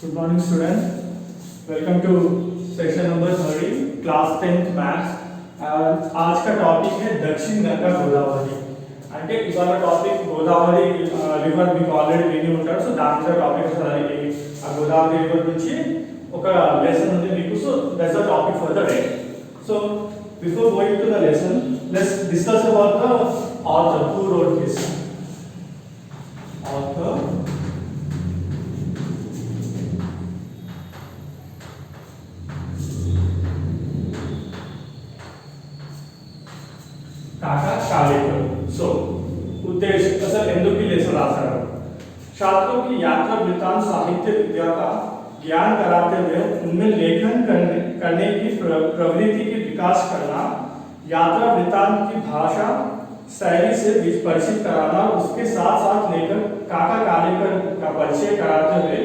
Good morning, students. Welcome to section number 30 class 10th maths. आज का topic है दक्षिण गंगा गोदावरी అంటే ఇవాళ టాపిక్ గోదావరి రివర్ మీకు ఆల్రెడీ విని ఉంటారు. సో దాని మీద టాపిక్ అసలు ఆ గోదావరి రివర్ నుంచి ఒక లెసన్ ఉంది మీకు. So that's the topic for the day. So before going to the lesson let's discuss about the author who wrote this. Author Kaka Kalelkar. सो उद्देश्य असल ఎందుకు ఈ లెసన్ రాశారు? छात्रों की यात्रा वृत्तांत साहित्य विद्या का ज्ञान कराते हुए उनमें लेखन करने की प्रवृत्ति की विकास करना, यात्रा वृत्तांत की भाषा शैली से परिचित कराना, उसके साथ साथ लेखक काका कालेकर का परिचय कराते हुए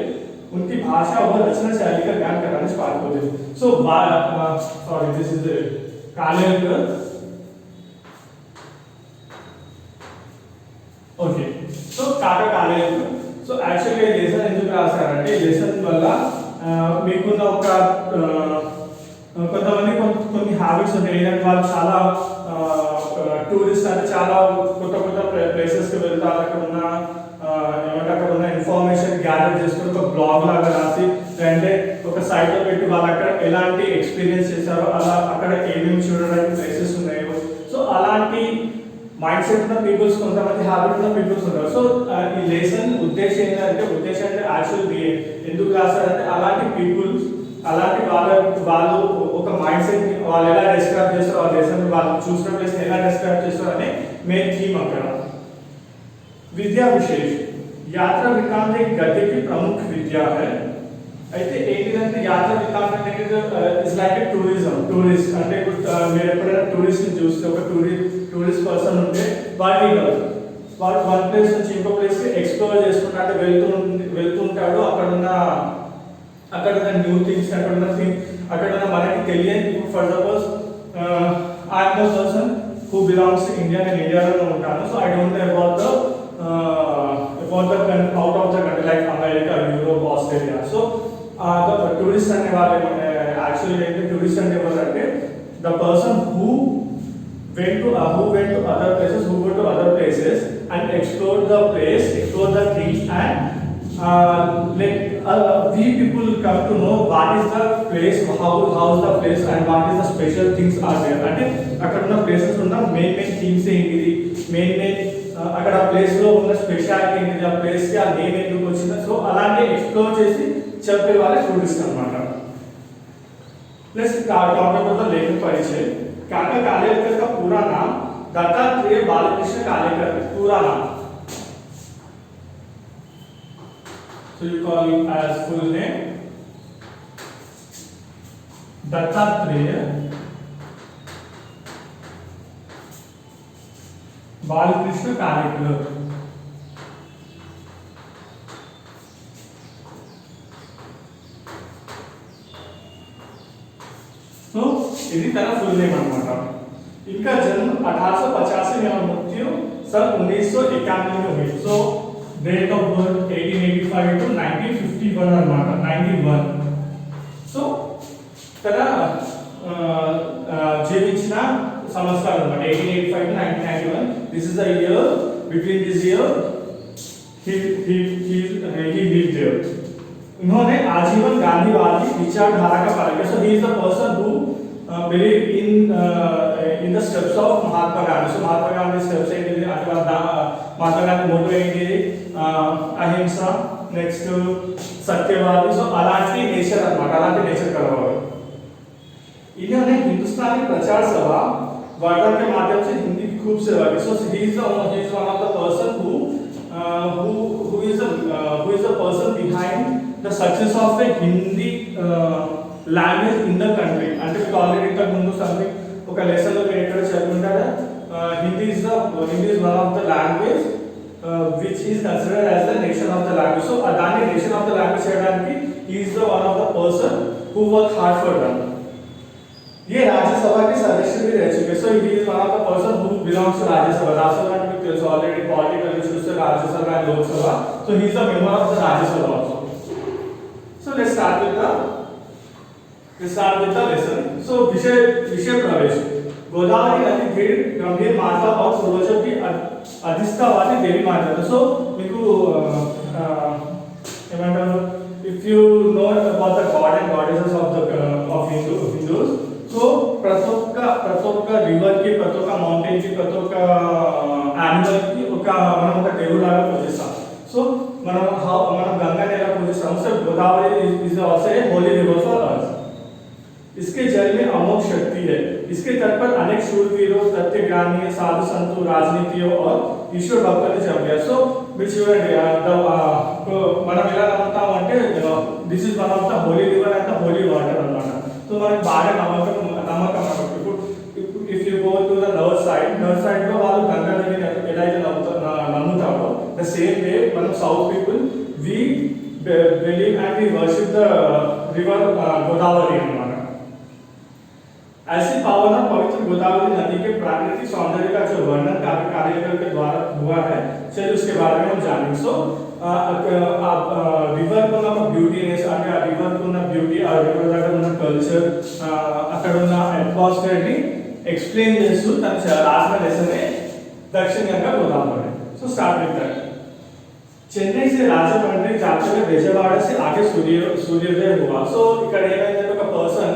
उनकी भाषा और रचना शैली का ज्ञान कराने से बात होते हैं. So sorry this is Kalekar. Okay, so కాకా కాలేజ్. సో యాక్చువల్గా ఈ లెసన్ ఎందుకు రాశారంటే ఈ లెసన్ వల్ల మీకున్న ఒక కొంతమంది కొన్ని హ్యాబిట్స్ ఉంటాయి. ఏంటంటే వాళ్ళు చాలా టూరిస్ట్ అంటే చాలా కొత్త కొత్త ప్లేసెస్కి వెళ్తారు. అక్కడ ఉన్న ఏమంటే అక్కడ ఉన్న ఇన్ఫర్మేషన్ గ్యాదర్ చేసుకుని ఒక బ్లాగ్ లాగా రాసి అంటే ఒక సైట్లో పెట్టి వాళ్ళు అక్కడ ఎలాంటి ఎక్స్పీరియన్స్ చేశారో అలా అక్కడ ఏమేమి చూడడానికి ప్లేసెస్ ఉన్నాయో సో అలాంటి మైండ్ సెట్ ఉన్న పీపుల్స్ కొంతమంది హ్యాబిట్ ఉన్న పీపుల్స్ ఉంటారు. సో ఈ లెసన్ ఉద్దేశం ఏంటంటే యాక్చువల్ ఎందుకు రాశారంటే అలాంటి పీపుల్స్ అలాంటి వాళ్ళు ఒక మైండ్ సెట్ వాళ్ళు ఎలా డిస్క్రైబ్ చేస్తారు, ఆ లెసన్ వాళ్ళు చూసిన ప్లేస్ ఎలా డిస్క్రైబ్ చేస్తారు అనే మెయిన్ థీమ్ అక్కడ. విద్యా విశేష యాత్ర వృత్తాంత గతి की प्रमुख विद्या है. అయితే ఏంటిదంటే యాత్ర వృత్తాంతం అనేది ఇస్ లైక్ ఏ టూరిస్ట్ అంటే మీరు ఎప్పుడైనా టూరిస్ట్ ని చూస్తే ఒక టూరిస్ట్ పర్సన్ ఉంటే వాడు వన్ ప్లేస్ నుంచి ఇంకో ప్లేస్ కి ఎక్స్ప్లోర్ చేసుకుంటా అంటే వెళ్తుంటాడు. అక్కడ ఉన్న న్యూ థింగ్స్ అక్కడ ఉన్న మనకి తెలియని. For suppose I'm the person who belongs to India, నేను ఇండియాలో ఉంటాను. So I don't know about the out of the country like America, Europe, Australia. So tourist అనే వాళ్ళు యాక్చువల్లీ ఏంటి టూరిస్ట్ అంటే ఎవరంటే the person who went to other places, who go to other places and explore the place, explore the things, and we people come to know what is the place, how is the place, and what is the special things are there. అంటే అక్కడ ఉన్న places ఉన్న main themes ఏంటిది, main అక్కడ place లో ఉన్న speciality ఏంటిది, ఆ ప్లేస్ కి ఆ నేమ్ ఎందుకు వచ్చింది. సో అలాంటి ఎక్స్ప్లోర్ చేసి చెప్పే వాళ్ళే టూరిస్ట్ అన్నమాట. ప్లస్ టాపిక్ ద లేఖक परिचय. काका कालेकर का पूरा नाम दत्तात्रेय बालकृष्ण कालेकर. पूरा नाम, so you call it as full name Dattatreya Balkrishna Kalekar. तो ఇది తన ఫుల్ నేమ్ అన్నమాట. इनका जन्म 1885 में और मृत्यु सन 1991 में हुई. सो डेट ऑफ बर्थ 1885 to 1951 అన్నమాట. 91. సో తన జీవించిన సంవత్సరాలు అన్నమాట 1885 to 1991. This is the year, between this year he lived there. इन्होंने आजीवन गांधीवादी विचारधारा का पालन किया. So he is the person who believe in the steps of Mahatma Gandhi. So Mahatma Gandhi steps ఏంటిది అంటే महात्मा गांधी మోటో ఏంటిది అహింస, నెక్స్ట్ సత్యవాది. సో అలాంటి నేచర్ అన్నమాట, అలాంటి నేచర్ కలవారు. इन्होंने हिंदुस्तानी प्रचार सभा वर्धा के माध्यम से हिंदी की खूब सेवा की. So he is one of the person who is the person behind the success of the Hindi language in the country. అంటే మీకు ఆల్రెడీ ఇంతకు ముందు సంథింగ్ ఒక లెసన్ లో మీరు ఎక్కడ చదువుకుంటారా Hindi is one of the language which is considered as the nation of the language. So దాన్ని నేషన్ ఆఫ్ ద లాంగ్వేజ్ చేయడానికి he is the one of the person who work hard for that. ये राज्यसभा के सदस्य भी रह चुके. So he is one of the person who belongs to Rajya Sabha. Rajya Sabha में తెలుసు ఆల్రెడీ पॉलिटिकल इश्यूज से Rajya Sabha and Lok Sabha. So he is a member of the Rajya Sabha also. So let's start with the lesson. So विषय प्रवेश. गोदावरी नदी गंभीर माता और पूर्वजों की अधिष्ठावादी देवी माता. So మీకు ఏమంటారు, if you know about the god and goddesses of Hindus, so ప్రతి ఒక్క రివర్ కి, ప్రతి ఒక్క మౌంటైన్ కి, ప్రతి ఒక్క యానిమల్ కి మనం ఒక దేవులాగా పూజిస్తాం. సో మనం గంగాని ఎలా పూజిస్తాం? So Godavari is also a Holi river for us. इसके जल में अमोघ शक्ति है. इसके तट पर अनेक शूरवीरों, तत्वज्ञानी, साधु संतों, राजनीतियों और ईश्वर भक्तों ने जम गया. సో మీరు చూడండి, మనం ఎలా నమ్ముతామంటే this is one of the holy river and the holy water అన్నమాట. సో మనకి బాగా నమ్మకం ఇప్పుడు if you go to the north side లో వాళ్ళు గంగా నదిని ఎలా అయితే నమ్ముతారో, ద సేమ్ వే మనం south people we believe and we worship the river Godavari अన్నమాట. ऐसी पावन और पवित्र गोदावरी नदी के प्राकृतिक सौंदर्य का जो वर्णन कार्यक्रम के द्वारा हुआ है, चलिए उसके बारे में हम जानेंगे. सो रिवर को ना ब्यूटीनेस అంటే ఆ రివర్ కు ఉన్న బ్యూటీ, ఆ రివర్ దగ్గర ఉన్న కల్చర్, అక్కడ ఉన్న అట్మాస్ఫియర్ ని ఎక్స్ప్లెయిన్ చేస్తూ తన రాసిన లెసన్ दक्षिण Ganga Godavari. So start with that. Chennai से राजमंड्री जाते हुए विजयवाड़ा से आगे सूर्योदय हुआ. సో ఇక్కడ ఏమైందంటే ఒక పర్సన్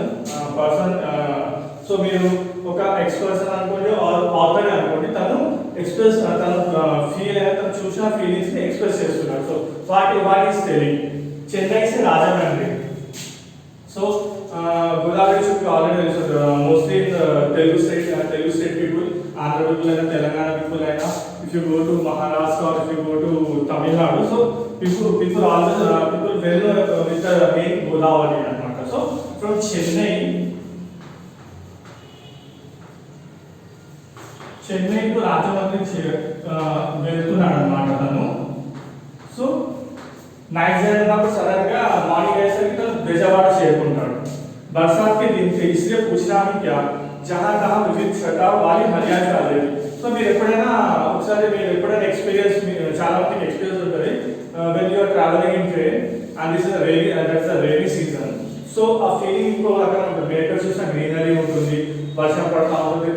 సో మీరు ఒక ఎక్స్‌పర్సన్ అనుకోండి ఆర్ ఆథర్ అనుకోండి, తను ఎక్స్‌ప్రెస్ తను ఫీల్ అయిన తను చూసిన ఫీలింగ్స్ ని ఎక్స్‌ప్రెస్ చేస్తున్నాడు. So what is telling Chennai से Rajahmundry. So Godavari should already mostly in Telugu state people, Andhra people and Telangana people అయినా, if you go to Maharashtra or if you go to Tamil Nadu, so people always people well with the name Godavari అన్నమాట. So from Chennai to Rajahmundry వెళ్తున్నాడు అన్నమాట తను. So night జరిగినప్పుడు sudden గా morning అయ్యేసరికి తను విజయవాడ చేరుకుంటాడు. बरसात के दिन थे, इसलिए पूछना है क्या जहां तहां विविध छटाव वाली हरियाली రాలేదు. సో మీరు ఎప్పుడైనా ఒకసారి మీరు ఎప్పుడైనా ఎక్స్పీరియన్స్, చాలా మందికి ఎక్స్పీరియన్స్ ఉంటుంది when you are traveling in train and this is a rainy that's a rainy season. So ఆ ఫీలింగ్ ఇంకో అక్కడ ఉంటుంది. బయట చూసిన గ్రీనరీ ఉంటుంది, వర్షం పడతా ఉంటుంది.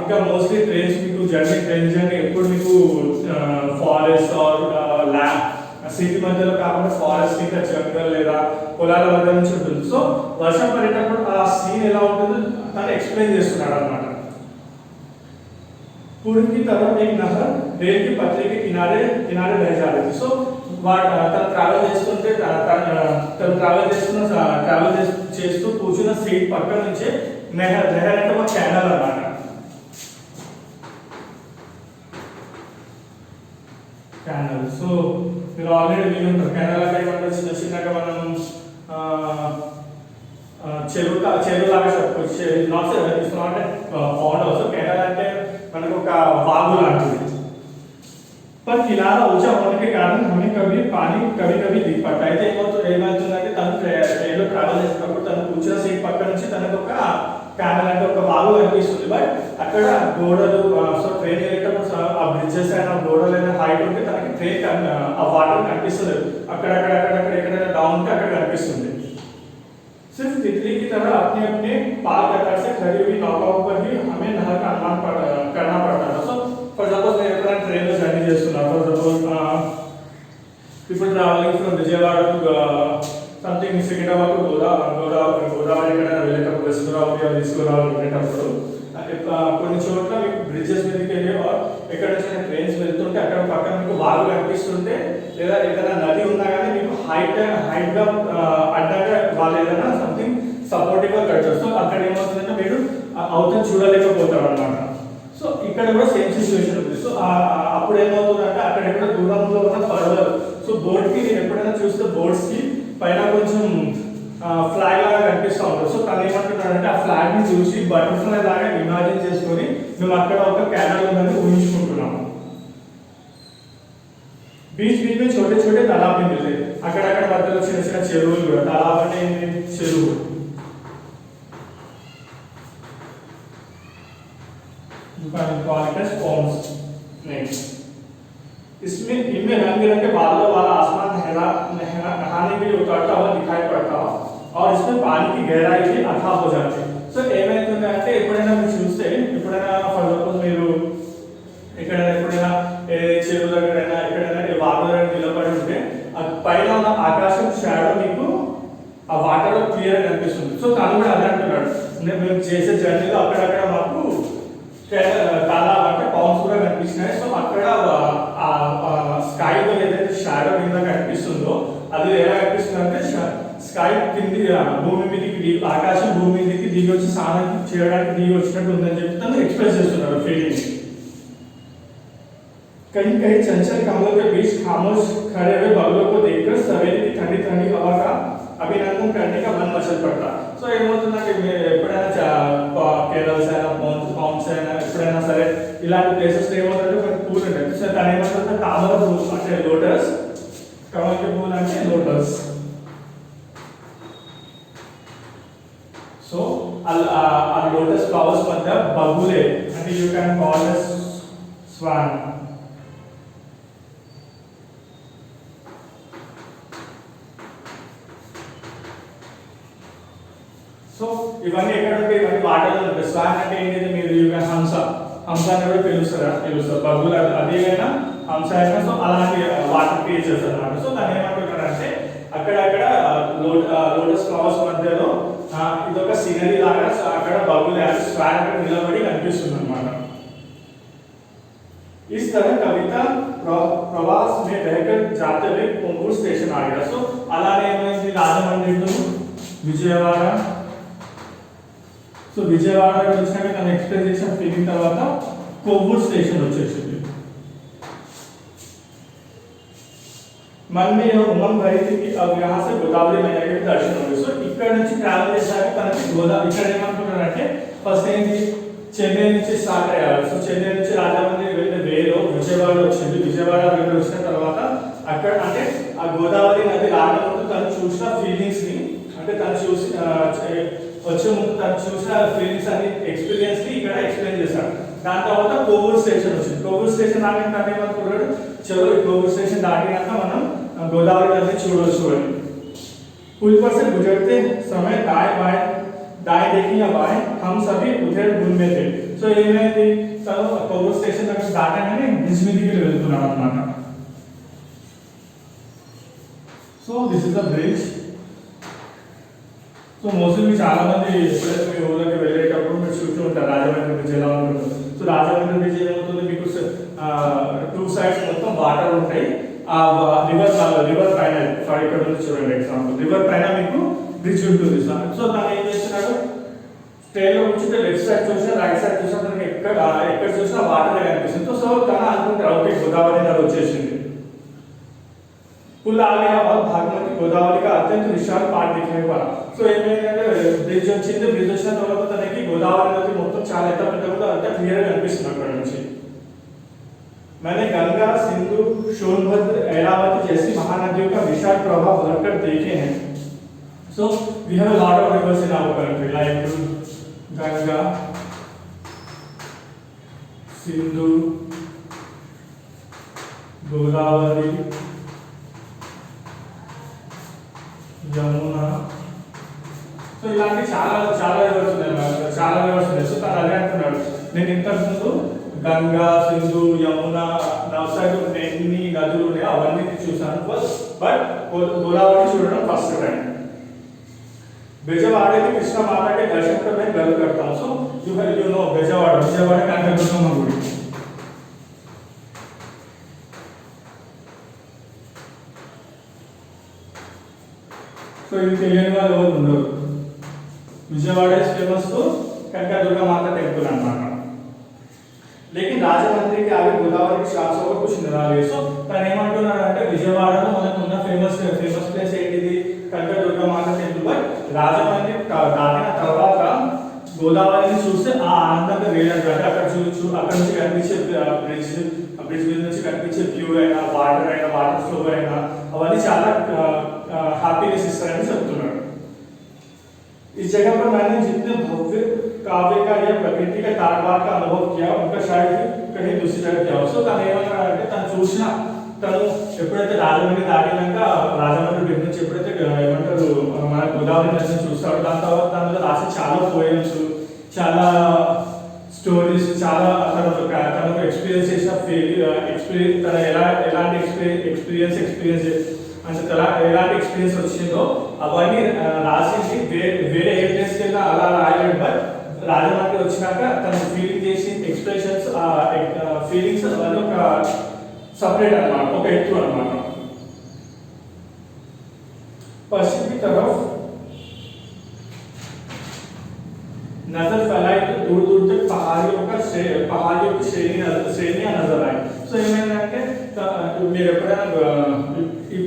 ఇంకా మోస్ట్లీ ట్రైన్స్ మీకు ట్రైన్ జర్నీ ఎప్పుడు మీకు ఫారెస్ట్ ఆర్ ల్యాండ్ సిటీ మధ్యలో కాకుండా ఫారెస్ట్ ఇంకా జంగల్ లేదా పొలాల మధ్య నుంచి ఉంటుంది. సో వర్షం పడేటప్పుడు ఆ సీన్ ఎలా ఉంటుందో తను ఎక్స్ప్లెయిన్ చేస్తున్నాడు అన్నమాట. पूर्व की तरफ एक नहर रेल की पटरी के किनारे बह जा रही थी. సో తను ట్రావెల్ చేస్తూ కూర్చున్న సీట్ పక్క నుంచే నహర్ అంటే ఒక కెనాల్ అన్నమాట. కెనాల్ సో మీరు ఆల్రెడీ వినుంటారు. కెనాల్ అంటే ఏమంటారు, చిన్నగా మనం చెరువులాగా చెప్పుకోవచ్చు. Not pond also. కెనాల్ అంటే మనకు ఒక వాగు లాంటిది. पर किनारा ऊंचा होने के कारण हमें कभी दिख पड़ता है. ఏమవుతుందంటే తను ట్రైన్లో ట్రావెల్ చేసినప్పుడు తను కూర్చున్న సీట్ పక్క నుంచి తనకు ఒక కెనాల్ అంటే ఒక వాగు కనిపిస్తుంది. బట్ అక్కడ గోడలు, సో ట్రైన్ వెళ్ళేటప్పుడు ఆ బ్రిడ్జెస్ అయినా గోడలు అయినా హైట్ ఉంటే తనకి ట్రైన్ ఆ వాటర్ కనిపిస్తుంది. అక్కడక్కడ ఎక్కడైనా డౌన్ ఉంటే అక్కడ కనిపిస్తుంది. सिर्फ तितली की तरह अपने अपने पाल कतार से खड़ी हुई नौकाओं पर ही हमें नहर का अनुमान करना पड़ता था. सो फॉर एग्जांपल मैं अपना ट्रेन में जर्नी చేస్తున్నాను. For example people traveling from Vijayawada to something Secunderabad to Godavari ఎక్కడైనా వెళ్ళేటప్పుడు west Godavari or east Godavari వెళ్ళేటప్పుడు కొన్ని చోట్ల మీకు బ్రిడ్జెస్ మీదకి వెళ్ళి ఎక్కడ నుంచి ట్రైన్స్ వెళ్తుంటే అక్కడ పక్కన మీకు వాగు కనిపిస్తుంటే లేదా ఏదైనా నది ఉన్నా కానీ మీకు హైట్ గా అడ్డంగా వాళ్ళు ఏదైనా సంథింగ్ సపోర్టివ్ గా కట్టారు. సో అక్కడ ఏమవుతుందంటే మీరు అవతల చూడలేకపోతారు అన్నమాట. సో ఇక్కడ కూడా సేమ్ సిచ్యువేషన్ ఉంది. సో అప్పుడు ఏమవుతుందంటే అక్కడ ఎక్కడ దూరంలో ఉన్న పడవలు, సో బోర్డ్ కి నేను ఎప్పుడైనా చూస్తే బోర్డ్స్ కి పైన కొంచెం ఫ్లాగ్ లాగా కనిపిస్తూ ఉంటుంది. సో తను ఏమంటున్నాడంటే ఆ ఫ్లాగ్ ని చూసి బటర్ఫ్లై లాగా ఇమాజిన్ చేసుకొని మేము అక్కడ ఒక కెనాల్ ఉందని ఊహించుకుంటున్నాము. बीच में छोटे छोटे तालाब भी मिलते हैं. అక్కడక్కడ మధ్యలో చిన్న చిన్న చెరువులు కూడా. तालाब అంటే ఏంటి? చెరువు. You can call it as ponds. Next, इसमें इनमें रंग बिरंगे बादलों वाला आसमान लहरा नहाने के लिए उतरता हुआ दिखाई पड़ता हो और इसमें पानी की गहराई भी अथाह हो जाती है। సో ఏమైతుందంటే ఎప్పుడైనా మీరు చూస్తే ఎప్పుడైనా ఫర్ సపోజ్ మీరు ఎక్కడైనా ఎప్పుడైనా ఏ చెరువు దగ్గరైనా ఎక్కడైనా వాటర్ దగ్గర నిలబడి ఉంటే ఆ పైన ఉన్న ఆకాశం షాడో మీకు ఆ వాటర్ లో క్లియర్ కనిపిస్తుంది. సో తను కూడా అదే అంటున్నాడు, మేము చేసే జర్నీలో అక్కడక్కడ మాకు చాలా అంటే పౌండ్స్ కూడా కనిపిస్తున్నాయి. సో అక్కడ స్కైలో ఏదైతే షాడో కింద కనిపిస్తుందో అది ఎలా కనిపిస్తుంది అంటే స్కై కింది భూమి మీదకి ఆకాశం భూమి మీదకి దిగి వచ్చి స్నానం చేయడానికి దిగి వచ్చినట్టు ఉందని చెప్పి తను ఎక్స్ప్రెస్ చేస్తున్నారు ఫీలింగ్. कहीं कहीं चंचल कमलों के बीच खामोश खड़े हुए बगलों को देखकर सवेरे की ठंडी ठंडी हवा का अभिनंदन करने का मन मचल पड़ता. సో ఏమవుతుందంటే ఎప్పుడైనా కేరళస్ అయినా పౌండ్స్ అయినా ఎప్పుడైనా సరే ఇలాంటి ప్లేసెస్ ఏమవుతుందంటే ఒక పూలు ఉంటాయి. సో దాని ఏమంటే తామర పూలు అంటే లోటస్, కమల పూలు అంటే లోటస్. సో ఆ లోటస్ ఫ్లవర్స్ మధ్య బగులే అంటే you can call as swan. So ఇవన్నీ ఎక్కడ ఉంటాయి, ఇవన్నీ వాటర్లో ఉంటాయి. స్వాన్ అంటే ఏంటంటే మీరు హంస అని కూడా పిలుస్తారు బగులు అదేమైనా హంస అయినా. సో అలాంటి వాటర్ క్రియేచర్స్ అన్నమాట. సో దాన్ని ఏమంటున్నారంటే అక్కడక్కడ లోటస్ ఫ్లవర్స్ మధ్యలో ఇదొక సీనరీ లాగా అక్కడ బగులు స్వాన్ అక్కడ నిలబడి కనిపిస్తుంది అనమాట. इस तरह कविता प्रवास में बहकर जाते हुए कोंबूर स्टेशन आ गया. సో అలానే ఏమైంది రాజమండ్రి టు విజయవాడ. సో విజయవాడ వచ్చినాక తన ఎక్స్ప్రెస్ చేసిన ఫీలింగ్ తర్వాత कोंबूर स्टेशन వచ్చేసింది. मन में यह उमंग भरी थी कि अब यहाँ से गोदावरी मैया के दर्शन होंगे. సో ఇక్కడ నుంచి ట్రావెల్ చేశాక తనకి గోదావరి ఇక్కడ ఏమనుకుంటున్నారంటే ఫస్ట్ ఏంటి చెన్నై నుంచి స్టార్ట్ అయ్యారు. సో చెన్నై నుంచి రాజమండ్రి వెళ్ళిన వేలో విజయవాడ వచ్చింది. విజయవాడ వెళ్ళి వచ్చిన తర్వాత అక్కడ అంటే ఆ గోదావరి నది రాకముందు తను చూసిన ఫీలింగ్స్ ని అంటే తను చూసి వచ్చే ముందు తను చూసిన ఫీలింగ్స్ అన్ని ఎక్స్పీరియన్స్ ని ఇక్కడ ఎక్స్ప్లెయిన్ చేశాడు. దాని తర్వాత కోవూరు స్టేషన్ వచ్చింది. కోవూరు స్టేషన్ దాటిన తను ఏమనుకున్నాడు, చలో ఈ కోవూరు స్టేషన్ దాటినాక మనం గోదావరి నదిని చూడవచ్చు అని. पुल पर से गुजरते समय दाएं देखी या बाएं हम सभी उधेड़ बुन में थे. సో ఏమైంది తను కోవూరు స్టేషన్ దగ్గర దాటగానే బ్రిడ్జ్ మీదకి వెళ్తున్నాడు అన్నమాట. So this is the bridge. So mostly చాలా మంది ఎప్పుడైతే మీ ఊళ్ళకి వెళ్ళేటప్పుడు మీరు చూస్తూ ఉంటారు రాజమండ్రి బ్రిడ్జ్ ఎలా ఉంటుంది. సో రాజమండ్రి బ్రిడ్జ్ ఏమవుతుంది, మీకు టూ సైడ్స్ మొత్తం వాటర్ ఉంటాయి. ఆ రివర్ పైన సారీ ఇక్కడ నుంచి చూడండి ఎగ్జాంపుల్ రివర్ పైన మీకు బ్రిడ్జ్ ఉంటుంది. సో తను ఏం చేస్తున్నాడు, ట్రైన్ లో కూర్చుంటే లెఫ్ట్ సైడ్ చూసినా రైట్ సైడ్ చూసినా తనకి ఎక్కడ చూసినా వాటర్ కనిపిస్తుంది. సో తన అనుకుంటారు ఓకే గోదావరి నది వచ్చేసింది. पुल आ गया और भागमती गोदावरी का अत्यंत विशाल पार्ट दिखने को आया. సో ఏమైందంటే బ్రిడ్జ్ వచ్చింది. బ్రిడ్జ్ వచ్చిన తర్వాత తనకి గోదావరి నది మొత్తం చాలా ఎంత పెద్దగా అంత క్లియర్ గా కనిపిస్తుంది అక్కడ నుంచి. मैंने गंगा, सिंधु, सोनभद्र, ऐरावती जैसी महानदियों का विशाल प्रवाह भरकर देखे हैं. So we have a lot of rivers in our country like Ganga, Sindhu, Godavari, Yamuna. So ఇలాంటి చాలా రివర్స్ ఉన్నాయి. సో తను అదే అంటున్నాడు, నేను ఇంతకు ముందు గంగా, సింధు, యమున నవసైడ్ ఎన్ని నదులు ఉన్నాయో అవన్నీ చూసాను బట్ గోదావరి చూడడం ఫస్ట్ టైం. बेजवाड़े की कृष्णा माता के दर्शन कर मैं गर्व करता हूँ. So you know Bezawada Kanakadurgamma गुड़ी. సో ఇది తెలియని వాళ్ళు ఎవరు ఉండరు. Vijayawada is famous to Kanakadurga Mata temple అన్నమాట. लेकिन राजमंड्री के आगे गोदावरी की शाखा को कुछ निराले. సో తను ఏమంటున్నాడంటే విజయవాడలో మనకున్న ఫేమస్ ప్లేస్ ఏంటిది కనకదుర్గ మాత టెంపుల్. బట్ రాజమండ్రి దాటిన తర్వాత గోదావరిని చూస్తే ఆ ఆనందంగా వేరంటే అక్కడ అక్కడ నుంచి కనిపించే బ్రిడ్జ్ మీద నుంచి కనిపించే వ్యూ అయినా వాటర్ ఫ్లో అయినా అవన్నీ చాలా హ్యాపీనెస్ ఇస్తారని చెప్తున్నాడు. इस जगह पर मैंने जितने भव्य काव्य का या प्रकृति का तारवार का अनुभव किया उनका शायद कहीं दूसरी जगह किया हो. సో తను ఏమన్నాడంటే తను చూసిన తను ఎప్పుడైతే రాజమండ్రి దాటినాక రాజమండ్రి బ్రిడ్జ్ నుంచి ఎప్పుడైతే ఏమంటారు మన గోదావరి నదిని చూస్తాడు, దాని తర్వాత దానిలో రాసే చాలా పోయమ్స్, చాలా స్టోరీస్, చాలా తనకు ఎక్స్పీరియన్స్ చేసిన ఎక్స్పీరియన్స్, తన ఎలాంటి ఎక్స్పీరియన్స్ అంటే తన ఎలాంటి ఎక్స్పీరియన్స్ వచ్చిందో అవన్నీ రాసేసి వేరే ఏ ప్లేస్కి వెళ్ళినా అలా రాయలేడు. బట్ రాజమండ్రి వచ్చినాక తను ఫీలింగ్ చేసి ఎక్స్ప్రెషన్స్ ఫీలింగ్స్ అవన్నీ ఒక సపరేట్ అనమాట, ఒక ఎత్తు అనమాట. पश्चिम की तरफ नजर फैलाई तो दूर दूर तक पहाड़ियों की श्रेणियां नजर आई. సో ఏమైందంటే మీరు ఎప్పుడైనా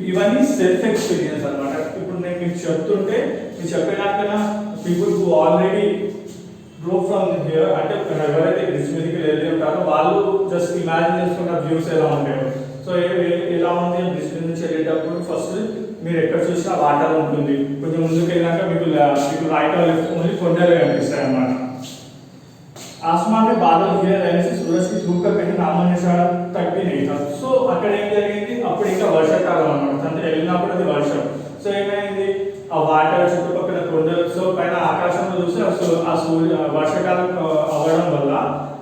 ఇవన్నీ సెల్ఫ్ ఎక్స్పీరియన్స్ అనమాట. ఇప్పుడు నేను మీకు చెప్తుంటే మీరు చెప్పేదాకైనా people who already draw from here, అంటే ఎవరైతే బ్రిడ్జ్ మీదకి వెళ్ళి ఉంటారో వాళ్ళు జస్ట్ ఇమాజిన్ చేసుకున్న వ్యూస్ ఎలా ఉంటాయో. సో ఎలా ఉంది బ్రిడ్జ్ మీద నుంచి వెళ్ళేటప్పుడు ఫస్ట్ మీరు ఎక్కడ చూసినా వాటర్ ఉంటుంది, కొంచెం ముందుకు వెళ్ళాక మీకు రైట్ और लेफ्ट ओनली కొండలు కనిపిస్తాయి అన్నమాట. आसमान में बादल घिरे रहने से सूरज की धूप का कहीं नामो निशान तक भी नहीं था. సో అక్కడ ఏం జరిగింది, అప్పుడు ఇంకా వర్షాకాలం అన్నమాట, అంటే వెళ్ళినప్పుడు అది వర్షం. సో ఏమైంది, ఆ వాటర్ చుట్టుపక్కల కొండలు, సో పైన ఆకాశంలో చూస్తే ఆ వర్షాకాలం అవ్వడం వల్ల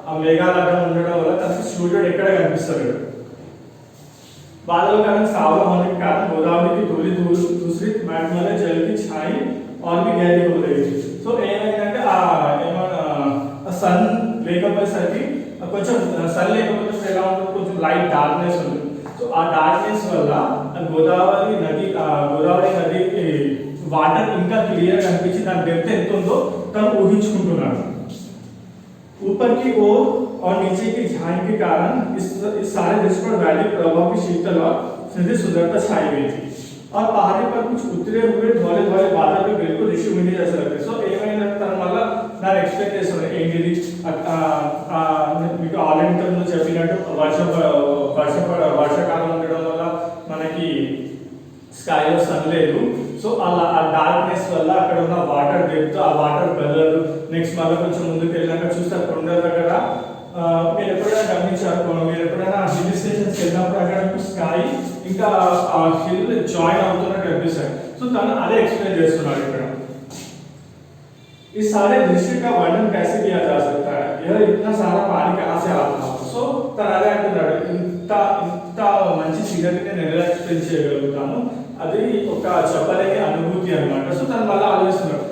ఆ మేఘాలు అడ్డం ఉండడం వల్ల తనకి సూర్యుడు ఎక్కడ కనిపిస్తాడు. बादल का रंग सावला होने के कारण गोदावरी की धूली दूसरी मैग्माले जल की छाई और भी गहरी हो रही थी. సో ఏమైందంటే సన్ లేకపోయేసరికి కొంచెం సన్ లేకపోతే ఎలా ఉంటుంది, కొంచెం లైట్ డార్క్నెస్ ఉంటుంది. సో ఆ డార్క్నెస్ వల్ల గోదావరి నదికి వాటర్ ఇంకా క్లియర్ కనిపించి దాని డెప్త్ ఎంత ఉందో తను ఊహించుకుంటున్నాడు. ऊपर की ओर और नीचे की झाई के कारण इस सारे दृश्य पर वैली प्रभाव की शीतल और सीधी सुंदरता छाई हुई थी. और पहाड़ी पर कुछ उतरे हुए धोले धोले बादल भी बिल्कुल ऋषि मुनि जैसे लगते. సో ఏమైనా తన వల్ల నా ఎక్స్ప్లెయిన్ చేస్తున్నాను ఏంటిది, మీకు ఆల్రెడీ ఇంతకుముందు చెప్పినట్టు వర్షాకాలం ఉండడం వల్ల మనకి స్కైలో సన్ లేదు. సో అలా ఆ డార్క్నెస్ వల్ల అక్కడ ఉన్న వాటర్ డెప్త్, ఆ వాటర్ కలర్, నెక్స్ట్ మళ్ళీ కొంచెం ముందుకు వెళ్ళాక చూస్తారు కొండల దగ్గర మీరు ఎప్పుడైనా గమనించారు, మీరు ఎప్పుడైనా హిల్ స్టేషన్స్కి వెళ్ళినప్పుడు అక్కడ స్కై ఇంకా ఆ హిల్ జాయిన్ అవుతున్నట్టు కనిపిస్తాయి. సో తను అదే ఎక్స్ప్లెయిన్ చేస్తున్నాడు ఇక్కడ. इस सारे दृश्य का वर्णन कैसे किया जा सकता है, यह इतना सारा पानी कहां से आता है. సో తను అదే అంటున్నాడు, ఇంత మంచి సీనరీని నేను ఎలా ఎక్స్ప్లెయిన్ చేయగలుగుతాను, అది ఒక చెప్పలేని అనుభూతి అనమాట. సో తను మళ్ళీ ఆలోచిస్తున్నాడు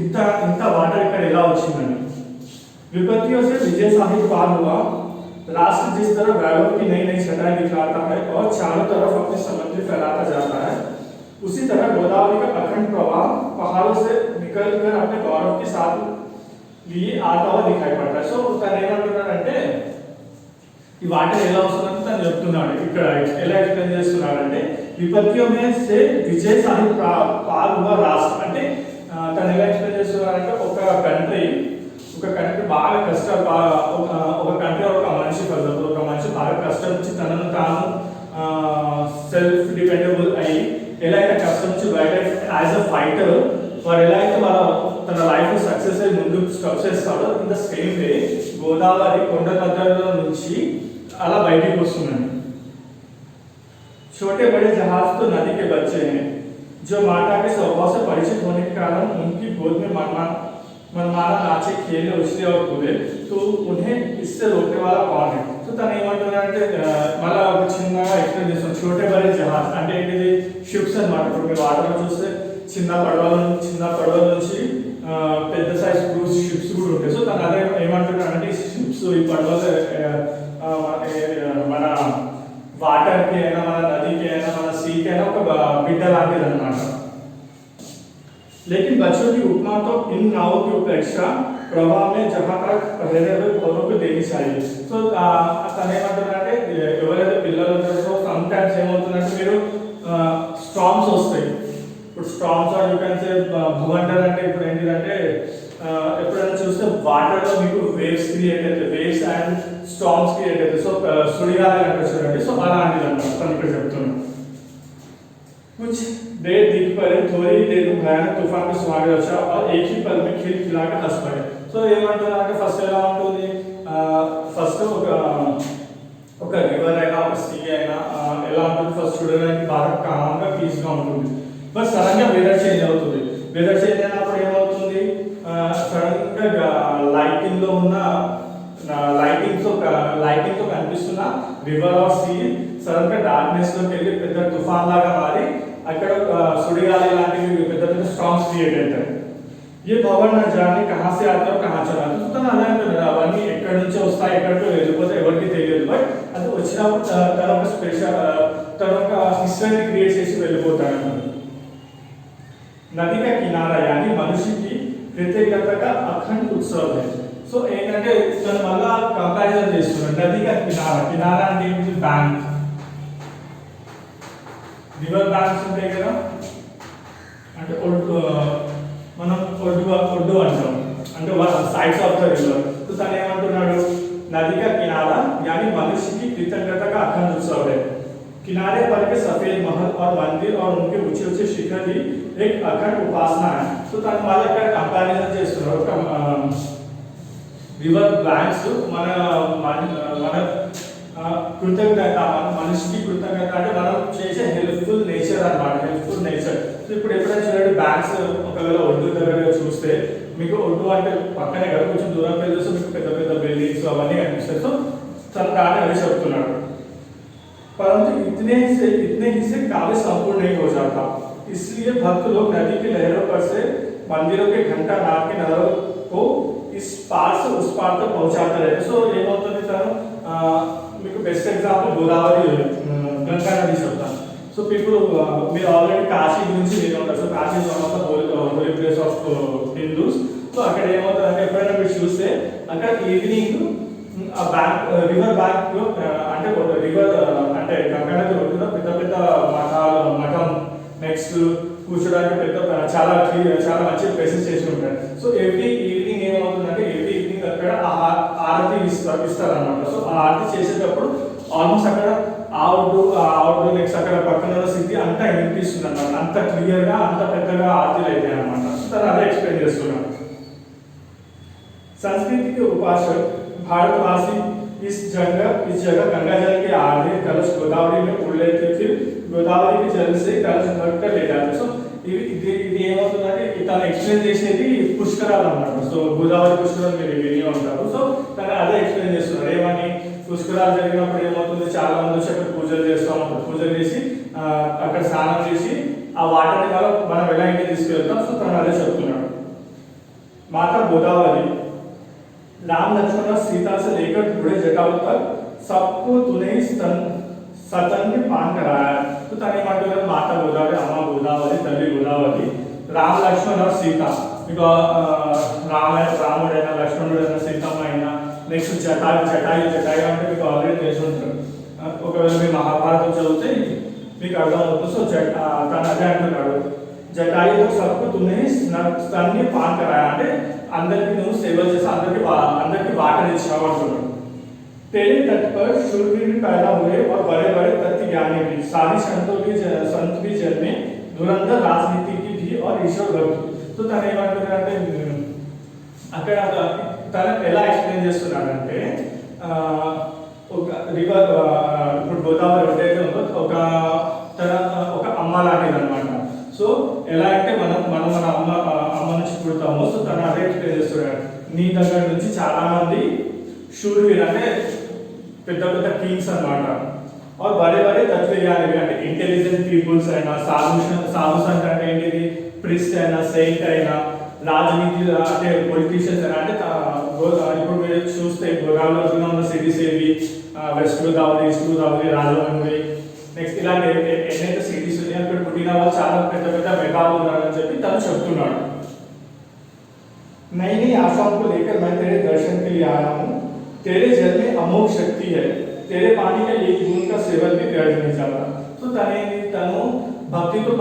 ఇంత వాటర్ ఇక్కడ ఎలా వచ్చిందని. विपत्तियों से विजय साहिब पार हुआ. राष्ट्र जिस तरह वैभव की नई नई छटाएं दिखलाता है और चारों तरफ अपनी समृद्धि फैलाता जाता है, उसी तरह गोदावरी का अखंड प्रवाह पहाड़ों से निकलकर अपने गौरव के साथ लिए आता हुआ दिखाई पड़ता है. సో తను ఏమంటున్నాడంటే ఈ వాటర్ ఎలా వస్తుందని తను చెప్తున్నాడు. ఇక్కడ ఎలా ఎక్స్ప్లెయిన్ చేస్తున్నాడంటే విపత్తిयों में से विजय साहिब पार हुआ राष्ट्र అంటే తను ఎలా ఎక్స్ప్లెయిన్ చేస్తున్నాడంటే ఒక కంట్రీ బాగా కష్టం, ఒక కంట్రీ ఒక మనిషి బాగా కష్టం నుంచి తనను తాను సెల్ఫ్ డిపెండబుల్ అయ్యి ఎలా అయితే కష్టం నుంచి బయట యాజ్ అ ఫైటర్ వాడు ఎలా అయితే తన లైఫ్ సక్సెస్ అయ్యి ముందుకు స్టెప్స్ వేస్తాడో, in the same way Godavari కొండ దగ్గరలో నుంచి అలా బయటికి వస్తుందండి. छोटे बड़े जहाज तो नदी के बच्चे हैं जो माता के स्वभाव से परिचित होने के कारण उनकी गोद में मनमाना नाचे, खेले, उछले और कूदे, तो उन्हें इससे रोकने वाला कौन है. సో తను ఏమంటున్నాడంటే మళ్ళీ ఒక చిన్నగా ఎక్స్ప్లెయిన్ చేస్తాను. छोटे बड़े जहाज అంటే ఏంటిది, షిప్స్ అన్నమాట. ఇప్పుడు మీరు వాటర్లో చూస్తే చిన్న పడవల నుంచి పెద్ద సైజ్ క్రూజ్ షిప్స్ కూడా ఉంటాయి. సో తను అదే ఏమంటున్నాడంటే ఈ షిప్స్, ఈ పడవలు మన వాటర్కి అయినా, మన నదికి అయినా, మన సీకి అయినా ఒక బిడ్డ లాంటిది అనమాట. लेकिन बच्चों की उपमा तो इन नावों की अपेक्षा प्रवाह में जहां तक पहले हुए पौधों को देनी चाहिए. సో తను ఏమంటున్నాడంటే ఎవరైతే పిల్లలు ఉంటారో సమ్ టైమ్స్ ఏమవుతుందంటే మీరు స్టార్మ్స్ వస్తాయి. ఇప్పుడు storms or you can say భవంటర్ అంటే ఇప్పుడు ఏంటిదంటే ఎప్పుడైనా చూస్తే వాటర్లో మీకు వేవ్స్ క్రియేట్ అవుతాయి, వేవ్స్ అండ్ స్టార్మ్స్ క్రియేట్ అవుతాయి. సో సుడిగాలి అంటే చూడండి. సో అలాంటిది అనమాట తను ఇక్కడ చెప్తున్నాను. कुछ देर दिख पड़े, थोड़ी देर में भयानक तूफान में सुनामी अच्छा और एक ही पल में खिलखिलाकर हंस पड़े. సో ఏమంటున్నారంటే ఫస్ట్ ఎలా ఉంటుంది, ఫస్ట్ ఒక రివర్ అయినా, ఒక సీ అయినా ఎలా ఉంటుంది, ఫస్ట్ చూడడానికి బాగా కామ్గా పీస్గా ఉంటుంది. బట్ సడన్గా వెదర్ చేంజ్ అవుతుంది. వెదర్ చేంజ్ అయినప్పుడు ఏమవుతుంది, సడన్గా లైటింగ్లో ఉన్న లైటింగ్తో కనిపిస్తున్న రివర్ ఆర్ సీ సడన్గా డార్క్నెస్లోకి వెళ్ళి పెద్ద తుఫాన్ లాగా మారి అక్కడ సుడిగాలి లాంటివి పెద్ద పెద్ద స్టార్మ్స్ క్రియేట్ అవుతాయి. ये भवन न जाने कहाँ से आते और कहाँ चला जाते. తను అలా అంటున్నాడు, అవన్నీ ఎక్కడి నుంచి వస్తాయి ఎక్కడికి వెళ్ళిపోతే ఎవరికి తెలియదు. బట్ అది వచ్చినప్పుడు తన ఒక స్పెషల్ తన ఒక హిస్టరీ క్రియేట్ చేసి వెళ్ళిపోతాడు. నది का किनारा यानी मनुष्य की कृतज्ञता का अखंड उत्सव है. సో ఏంటంటే తను మళ్ళా కంపారిజన్ చేస్తున్నాడు. నది का किनारा అంటే ఏంటి, బ్యాంక్, రివర్ బ్యాంక్స్ ఉంటాయి కదా, అంటే మనం ఒడ్డు అంటాం, అంటే sides of the river. So తను ఏమంటున్నాడు, नदी का किनारा यानी मनुष्य की कृतज्ञता का अखंड उत्सव है. किनारे पर के सफेद महल और मंदिर और उनके ऊंचे ऊंचे शिखर भी एक अखंड उपासना है. तो तन वाला का कंपैरिजन చేస్తున్నారు. రివర్ బ్యాంక్స్ మన కృతజ్ఞత, మన మనిషికి కృతజ్ఞత అంటే మనం చేసే హెల్ప్ఫుల్ నేచర్ అన్నమాట, హెల్ప్ఫుల్ నేచర్. సో ఇప్పుడు ఎప్పుడైనా చూడండి, బ్యాంక్స్ ఒకవేళ ఒడ్డు దగ్గర చూస్తే మీకు ఒడ్డు అంటే పక్కనే కదా, కొంచెం దూరం వెళ్ళి చూస్తే మీకు పెద్ద పెద్ద బిల్డింగ్స్ అవన్నీ కనిపిస్తాయి. సో తను దాన్ని అవి చెప్తున్నాడు. परंतु इतने ही से काव्य संपूर्ण नहीं हो जाता. इसलिए भक्त लोग नदी की लहरों पर से मंदिरों के घंटा नाद के नहरों को इस पार से उस पार तक पहुंचाते रहते. సో ఏమవుతుంది, తను మీకు బెస్ట్ ఎగ్జాంపుల్ గోదావరి, గంగా నది చెప్తాను. సో పీపుల్ మీరు ఆల్రెడీ కాశీ గురించి మీరు ఉంటారు. So Kashi is one of the holy place of Hindus. So అక్కడ ఏమవుతుంది అంటే ఎప్పుడైనా మీరు చూస్తే అక్కడ ఈవినింగ్ ఆ బ్యాంక్ రివర్ బ్యాంక్ లో అంటే రివర్ అంటే గంగా నది ఒడ్డున పెద్ద పెద్ద మఠం, నెక్స్ట్ కూర్చోడానికి పెద్ద చాలా మంచి ప్లేసెస్ చేసి ఉంటాయి. సో ఎవ్రీ ఈవినింగ్ ఏమవుతుందంటే ఎవ్రీ ఈవినింగ్ అక్కడ ఆరతి ఇస్తారనమాట. సో ఆ ఆరతి చేసేటప్పుడు ఆల్మోస్ట్ అక్కడ ఆవుడు నెక్స్ట్ అక్కడ పక్కన సిటీ అంతా వినిపిస్తుంది అనమాట. అంత క్లియర్గా అంత పెద్దగా ఆరతిలు అవుతాయి అనమాట. సో తను అదే ఎక్స్ప్లెయిన్ చేస్తున్నాను. संस्कृति के उपासक भारतवासी इस जगह गंगा जल के आधे कलश गोदावरी में उड़ लेते, फिर गोदावरी के जल से कलश भर कर ले जाते. సో ఇది ఏమవుతుందంటే తను ఎక్స్ప్లెయిన్ చేసేది పుష్కరాలు అన్నమాట. సో గోదావరి పుష్కరాలు మీరు విని ఉంటారు. సో తను అదే ఎక్స్ప్లెయిన్ చేస్తున్నారు. ఏమని, పుష్కరాలు జరిగినప్పుడు ఏమవుతుంది, చాలా మంది వచ్చి అక్కడ పూజలు చేస్తూ ఉంటారు. పూజలు చేసి అక్కడ స్నానం చేసి ఆ వాటర్ని మనం ఎలా ఇంటికి తీసుకెళ్తాం. సో తను అదే చెప్తున్నాడు. माता गोदावरी राम लक्ष्मण और सीता से लेकर बूढ़े जटाओं तक सबको तूने सतन में पान कराया है. तो तने माता गोदावरी, अम्मा गोदावरी, तल्ली गोदावरी, राम लक्ष्मण और सीता, రాముడైనా లక్ష్మణుడైనా సీతమ్మ అయినా, నెక్స్ట్ జటాయు అంటే మీకు ఆల్రెడీ తెలిసి ఉంటుంది. ఒకవేళ మీ మహాభారతం చదివితే మీకు అర్థమవుతుంది. సో తను అదే అంటున్నాడు, జటాయు సబ్కు తుమ్నే స్తన్ని పాన్ कराया అంటే అందరికి నువ్వు సేవ చేసి అందరికి వాటర్ ఇచ్చావు అంటున్నాడు. तेरे तट पर शूरवीर भी पैदा हुए और बड़े बड़े तत्व ज्ञानी भी, सारी संत भी जन्मे, धुरंधर राजनीति की भी और ईश्वर भक्त. तो తను ఏమంటున్నాడంటే అక్కడ తను ఎలా ఎక్స్ప్లెయిన్ చేస్తున్నాడంటే ఒక రివర్ ఇప్పుడు గోదావరి ఏదైతే ఉందో ఒక అమ్మ లాంటిది అనమాట. సో ఎలా అంటే మనం మన అమ్మ నుంచి పుడతాము. సో తను అదే ఎక్స్ప్లెయిన్ చేస్తున్నాడు. నీ దగ్గర నుంచి చాలా మంది శూరవీర్ అంటే పెద్ద పెద్ద కింగ్స్ అన్నమాట. और बड़े बड़े तत्वज्ञानी అంటే ఇంటెలిజెంట్ పీపుల్స్ అయినా, సాధుస్ అంటే ఏంటిది, ప్రిస్ట్ అయినా, సెయింట్ అయినా, రాజనీతి అంటే పొలిటీషియన్స్ అయినా, అంటే ఇప్పుడు మీరు చూస్తే గోదావరిలో ఉన్న సిటీస్ ఏవి, west Godavari, east Godavari, Rajahmundry, next ఇలాంటి ఎన్నైతే సిటీస్ ఉన్నాయో అక్కడ పుట్టిన వాళ్ళు చాలా పెద్ద పెద్ద మెగాలు ఉన్నారని చెప్పి తను చెప్తున్నాడు. नई नई आशाओं को लेकर मैं तेरे दर्शन के लिए आया हूँ. तेरे जल में अमोघ शक्ति है. तेरे पानी का एक बूंद का सेवन भी व्यर्थ नहीं जाता. तो तनु భక్తితో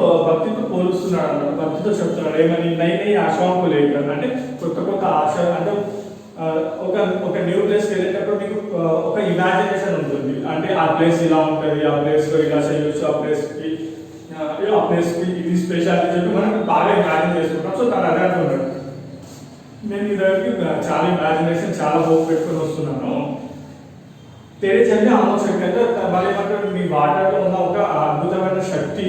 పోలుస్తున్నాడు అన్నమాట. భక్తితో చెప్తున్నాడు ఏమని, నై నై ఆశాంకు లేకర్ అంటే కొత్త ఆశ అంటే ఒక న్యూ ప్లేస్కి వెళ్ళేటప్పుడు మీకు ఒక ఇమాజినేషన్ ఉంటుంది. అంటే ఆ ప్లేస్ ఇలా ఉంటుంది, ఆ ప్లేస్లో ఇలా చేయొచ్చు, ఆ ప్లేస్కి ఇది స్పెషల్ అని చెప్పి మనం బాగా ఇమాజిన్ చేసుకుంటాం. సో తను అదే అంటున్నాడు, నేను ఈ దగ్గరికి చాలా ఇమాజినేషన్ చాలా హోప్ పెట్టుకుని వస్తున్నాను. తెలియజేయండి ఆమోద శక్తి అంటే మళ్ళీ ఏమంటారు మీ వాటర్లో ఉన్న ఒక అద్భుతమైన శక్తి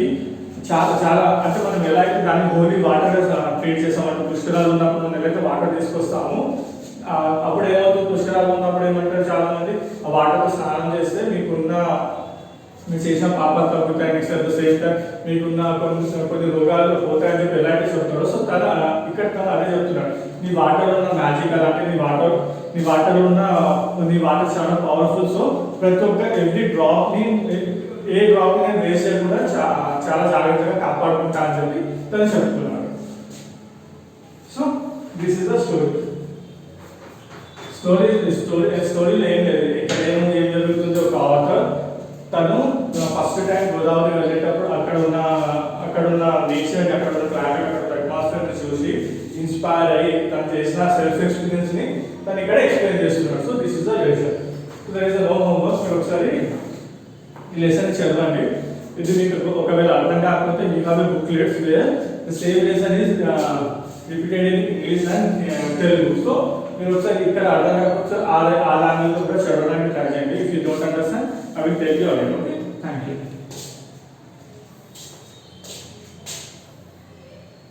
చాలా చాలా అంటే మనం ఎలా అయితే దాన్ని హోలీ వాటర్గా ట్రీట్ చేస్తామంటే పుష్కరాలు ఉన్నప్పుడు మనం ఎలా వాటర్ తీసుకొస్తాము అప్పుడు ఏమవుతుంది పుష్కరాలు ఉన్నప్పుడు ఏమంటారు చాలా మంది ఆ వాటర్తో స్నానం చేస్తే మీకున్న మీరు చేసిన పాపాలు తగ్గుతాయి next at the same time మీకున్న కొన్ని రోగాలు పోతాయని చెప్పి ఎలాంటి చెప్తారో సో తను ఇక్కడ తను అదే చెప్తున్నాడు నీ వాటర్లో ఉన్న మ్యాజిక్ అలాంటి నీ వాటర్లో ఉన్న నీ వాటర్ చాలా పవర్ఫుల్ సో ప్రతి ఒక్క ఎవ్రీ డ్రాప్ని ఏ డ్రాప్ని నేను వేస్ట్ చేయకుండా చాలా జాగ్రత్తగా కాపాడుకుంటా అని చెప్పి తను చెప్తున్నాడు. సో దిస్ ఇస్ ద స్టోరీలో ఏం లేదు ఇక్కడ ఏం జరుగుతుంది ఒక ఆథర్ తను ఫస్ట్ టైం గోదావరి వెళ్ళేటప్పుడు అక్కడ ఉన్న నేచర్ అక్కడ ఉన్న క్లైమేట్ అక్కడ అట్మాస్ఫియర్ చూసి ఇన్స్పైర్ అయ్యి తను చేసిన సెల్ఫ్ ఎక్స్పీరియన్స్ ని తను ఇక్కడ ఎక్స్ప్లెయిన్ చేస్తున్నాడు. So this is the lesson. So there is no homework. మీరు ఒకసారి ఈ లెసన్ చదవండి. ఇది మీకు ఒకవేళ అర్థం కాకపోతే you have a booklets wear the same lesson is repeated in English and Telugu. So మీరు ఒకసారి ఇక్కడ అర్థం కాకపోతే ఆ లాంగ్వేజ్ కూడా చదవడానికి ట్రై చేయండి. If you don't understand I will tell you again. Okay, thank you.